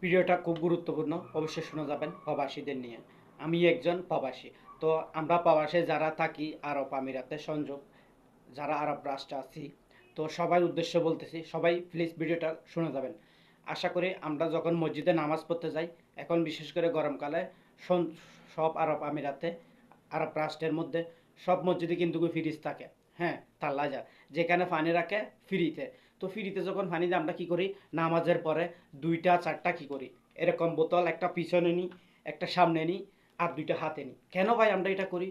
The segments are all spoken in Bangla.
ভিডিওটা খুব গুরুত্বপূর্ণ, অবশ্যই শোনা যাবেন প্রবাসীদের নিয়ে। আমি একজন প্রবাসী। তো আমরা প্রবাসে যারা থাকি আরব আমিরাতে সংযোগ, যারা আরব রাষ্ট্রে আছি, তো সবাই উদ্দেশ্য বলতেছি, সবাই প্লিজ ভিডিওটা শুনে যাবেন। আশা করি আমরা যখন মসজিদে নামাজ পড়তে যাই, এখন বিশেষ করে গরমকালে সব আরব আমিরাতে, আরব রাষ্ট্রের মধ্যে সব মসজিদে কিন্তু ফ্রিজ থাকে। হ্যাঁ, তাল্লা যা যেখানে পানি রাখে ফ্রিতে। তো ফ্রিতে যখন পানি দেয় আমরা কি করি, নামাজের পরে দুইটা চারটা কি করি, এরকম বোতল একটা পিছনে নিই, একটা সামনে নিই, আর দুইটা হাতে নিই। কেন ভাই আমরা এটা করি?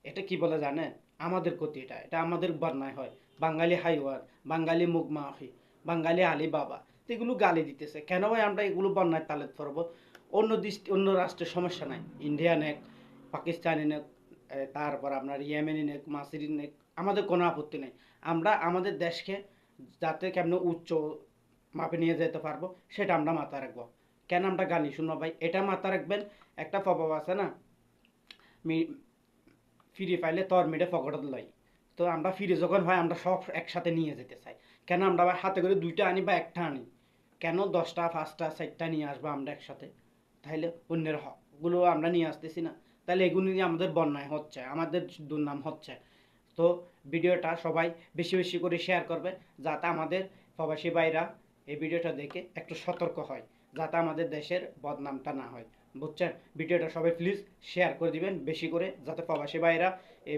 এটা কি বলে জানেন? আমাদের ক্ষতি, এটা এটা আমাদের বন্যায় হয়। বাঙালি হাইওয়ার, বাঙালি মুখ মাখি, বাঙালি আলী বাবা, তো এগুলো গালি দিতেছে। কেন ভাই আমরা এগুলো বন্যায় তালে ধরবো? অন্য রাষ্ট্রের সমস্যা নাই, ইন্ডিয়া নেক, পাকিস্তানি নেক, তারপর আপনার ইয়েমেনি নেক, মাসিরি নেক, আমাদের কোনো আপত্তি নেই। আমরা আমাদের দেশকে যাতে কেমন উচ্চ মাপে নিয়ে যেতে পারবো সেটা আমরা মাথায় রাখবো। কেন আমরা গালি শুনবো ভাই? এটা মাথায় রাখবেন। একটা প্রভাব আছে না, ফিরে পাইলে তর মেরে পকেটত লয়। তো আমরা ফিরে যখন হয় আমরা সব একসাথে নিয়ে যেতে চাই। কেন আমরা ভাই হাতে করে দুইটা আনি বা একটা আনি? কেন 10টা 5টা 4টা নিয়ে আসবো আমরা একসাথে? তাহলে অন্যের হকগুলো আমরা নিয়ে আসতেছি না? তাহলে এগুলো নিয়ে আমাদের বন্যায় হচ্ছে, আমাদের দুর্নাম হচ্ছে। তো ভিডিওটা সবাই বেশি বেশি করে শেয়ার করবে, যাতে আমাদের প্রবাসী ভাইরা এই ভিডিওটা দেখে একটু সতর্ক হয়, যাতে আমাদের দেশের বদনামটা না হয়। বুঝছেন? ভিডিওটা সবাই প্লিজ শেয়ার করে দিবেন বেশি করে, যাতে প্রবাসী ভাইরা এই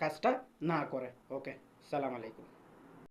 কাজটা না করে। ওকে, সালাম আলাইকুম।